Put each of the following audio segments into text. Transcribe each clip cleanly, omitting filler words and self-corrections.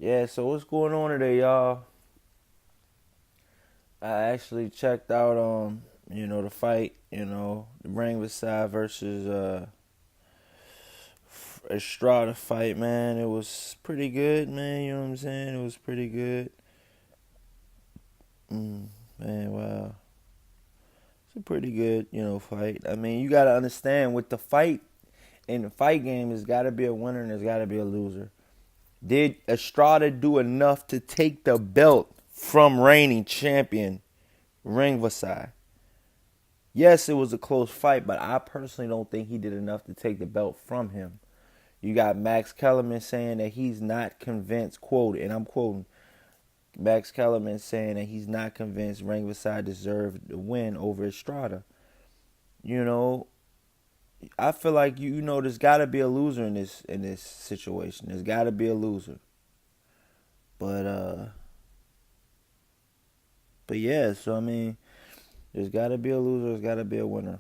Yeah, so what's going on today, y'all? I actually checked out the fight, the Rungvisai versus Estrada fight, man. It was pretty good, man, you know what I'm saying? It was pretty good. Man, wow. It's a pretty good, fight. I mean, you got to understand with the fight in the fight game, there's got to be a winner and there's got to be a loser. Did Estrada do enough to take the belt from reigning champion Rungvisai? Yes, it was a close fight, but I personally don't think he did enough to take the belt from him. You got Max Kellerman saying that he's not convinced, quote, and I'm quoting, Max Kellerman saying that he's not convinced Rungvisai deserved the win over Estrada. You know, I feel like there's got to be a loser in this situation. There's got to be a loser. But yeah, so I mean, there's got to be a loser, there's got to be a winner.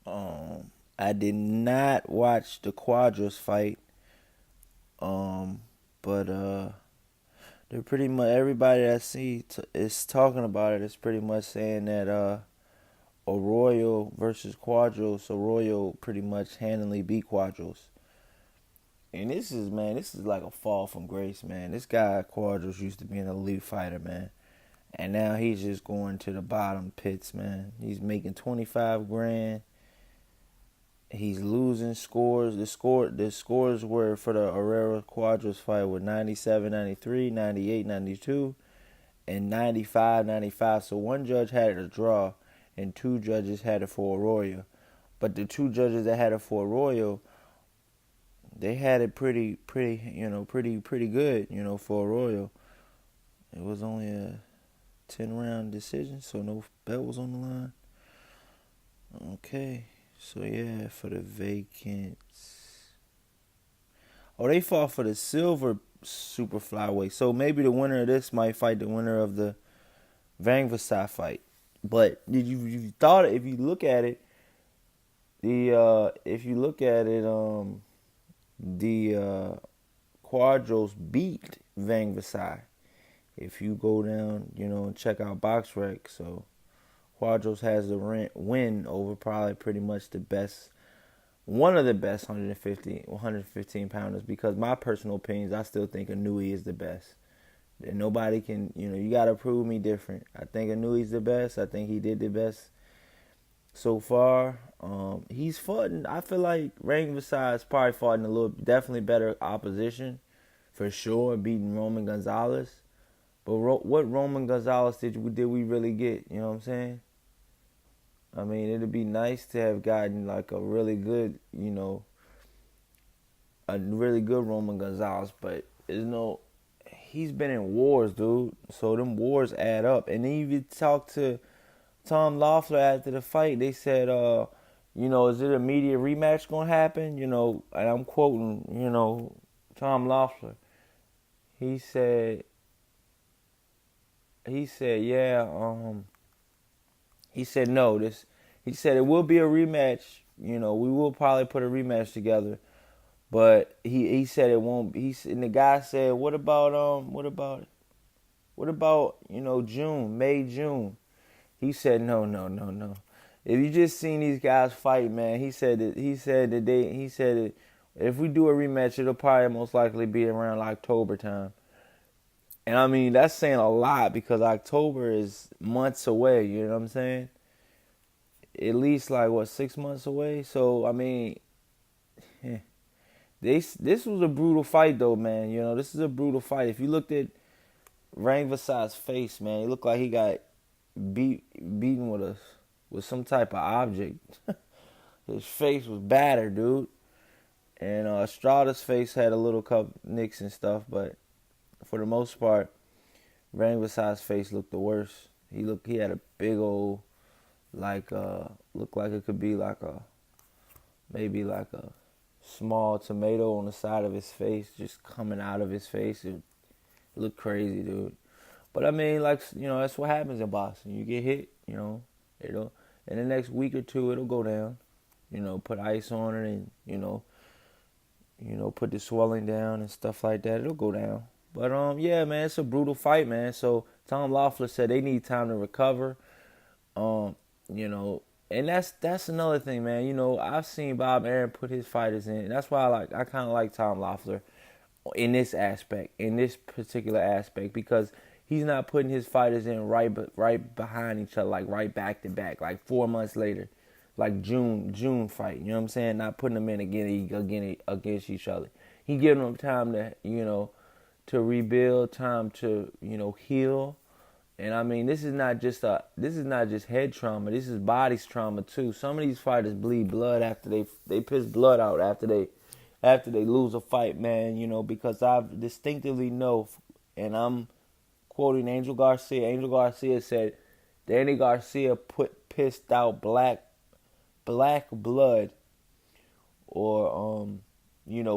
I did not watch the Quadras fight. But they're pretty much everybody that is talking about it is pretty much saying that Arroyo versus Quadros, Arroyo pretty much handily beat Quadros. And this is like a fall from grace, man. This guy Quadros used to be an elite fighter, man. And now he's just going to the bottom pits, man. He's making 25 grand. He's losing scores. The scores were for the Herrera Quadros fight were 97, 93, 98, 92, and 95, 95. So one judge had it a draw, and two judges had it for Arroyo. But the two judges that had it for Arroyo, they had it pretty good, for Arroyo. It was only a 10-round decision, so no belt was on the line. Okay. So yeah, for the vacants. Oh, they fought for the silver super flyweight. So maybe the winner of this might fight the winner of the Rungvisai fight. But did you thought if you look at it, the Quadros beat Rungvisai. If you go down, and check out BoxRec, so Quadros has the win over probably pretty much the best, one of the best 115 pounders, because my personal opinions, I still think Anui is the best. And nobody can, you got to prove me different. I think Anui's the best. I think he did the best so far. He's fought, I feel like Rungvisai has probably fought in definitely better opposition, for sure, beating Roman Gonzalez. But what Roman Gonzalez did we really get? You know what I'm saying? I mean, it'd be nice to have gotten like a really good, Roman Gonzalez, but he's been in wars, dude. So them wars add up. And then you talk to Tom Loeffler after the fight. They said, is it a media rematch gonna happen? And I'm quoting, Tom Loeffler. He said, yeah, he said no. He said it will be a rematch. We will probably put a rematch together, but he said it won't. And the guy said, what about June, May, June? He said no, no, no, no. If you just seen these guys fight, man, he said that if we do a rematch, it'll probably most likely be around October time. And I mean, that's saying a lot because October is months away, you know what I'm saying? At least 6 months away. So I mean, this was a brutal fight though, man. This is a brutal fight. If you looked at Rungvisai's face, man, it looked like he got beaten with some type of object. His face was battered, dude. And Estrada's face had a little cup nicks and stuff, but for the most part, Rungvisai's face looked the worst. He had a big old looked like it could be maybe like a small tomato on the side of his face, just coming out of his face. It looked crazy, dude. But I mean, that's what happens in boxing. You get hit, it'll in the next week or two it'll go down. Put ice on it, and put the swelling down and stuff like that. It'll go down. But yeah, man, it's a brutal fight, man. So Tom Loeffler said they need time to recover. Um, you know, and that's another thing, man. I've seen Bob Arum put his fighters in. That's why I kind of like Tom Loeffler in this aspect, in this particular aspect, because he's not putting his fighters in right behind each other, like right back to back, like 4 months later, like June fight. You know what I'm saying? Not putting them in against each other. He giving them time to rebuild, time to heal. And I mean, this is not just head trauma. This is body trauma too. Some of these fighters bleed blood after they piss blood out after they lose a fight, man. Because I distinctively know, and I'm quoting Angel Garcia. Angel Garcia said, Danny Garcia pissed out black blood, or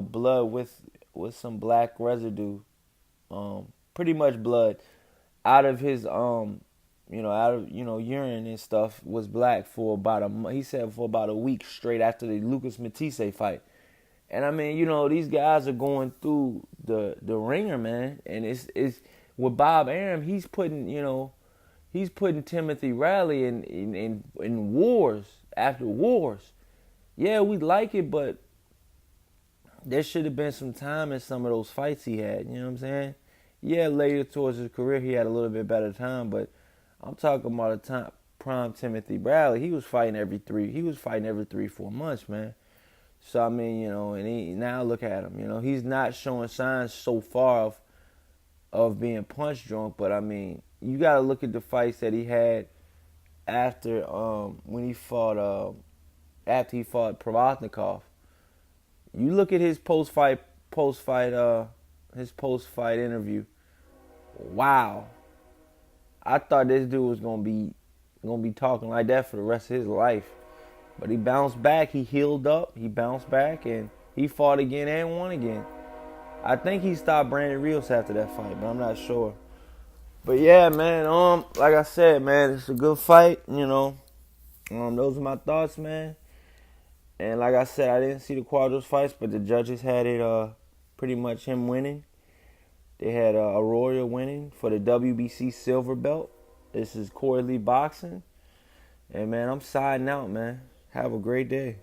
blood with some black residue, pretty much blood out of his urine and stuff was black for about he said for about a week straight after the Lucas Matisse fight. And I mean, these guys are going through the ringer, man. And it's with Bob Arum, he's putting Timothy Riley in wars after wars. Yeah, we like it, but there should have been some time in some of those fights he had. You know what I'm saying? Yeah, later towards his career, he had a little bit better time, but I'm talking about a time prime Timothy Bradley. He was fighting every 3-4 months, man. So I mean, and now look at him. He's not showing signs so far of being punch drunk, but I mean, you got to look at the fights that he had after when he fought after he fought Provodnikov. You look at his post fight interview. Wow, I thought this dude was gonna be talking like that for the rest of his life. But he bounced back. He healed up. He bounced back, and he fought again and won again. I think he stopped Brandon Rios after that fight, but I'm not sure. But yeah, man. Like I said, man, it's a good fight. Those are my thoughts, man. And like I said, I didn't see the Quadros fights, but the judges had it pretty much him winning. They had Arroyo winning for the WBC silver belt. This is Corey Lee Boxing. And man, I'm siding out, man. Have a great day.